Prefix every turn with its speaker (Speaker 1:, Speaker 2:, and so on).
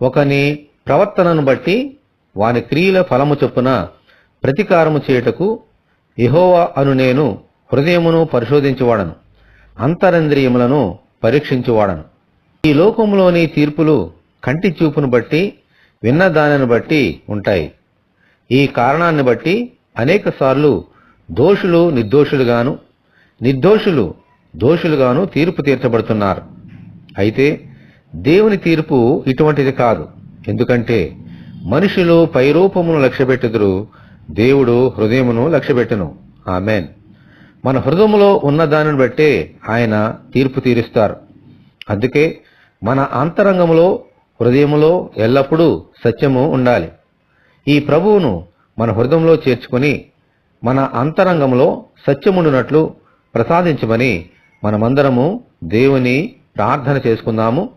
Speaker 1: ఒకని ప్రవర్తనను బట్టి వాని క్రియల ఫలము చొప్పున ప్రతీకారము చేయుటకు యెహోవా అను నేను హృదయమును పరిశోధించువాడను, అంతరింద్రియములను పరీక్షించువాడను. ఈ లోకములోని తీర్పులు కంటి చూపును బట్టి విన్న దానిని బట్టి ఉంటాయి. ఈ కారణాన్ని బట్టి అనేకసార్లు దోషులు నిర్దోషులుగాను, నిర్దోషులు దోషులుగాను తీర్పు తీర్చబడుతున్నారు. అయితే దేవుని తీర్పు ఇటువంటిది కాదు. ఎందుకంటే మనుషులు పైరూపమును లక్ష్యపెట్టుదురు, దేవుడు హృదయమును లక్ష్యపెట్టును. ఆమేన్. మన హృదయములో ఉన్న దానిని బట్టే ఆయన తీర్పు తీరుస్తారు. అందుకే మన అంతరంగములో, హృదయములో ఎల్లప్పుడూ సత్యము ఉండాలి. ఈ ప్రభువును మన హృదయంలో చేర్చుకుని మన అంతరంగంలో సత్యముండునట్లు ప్రసాదించమని మనమందరము దేవుని ప్రార్థన చేసుకుందాము.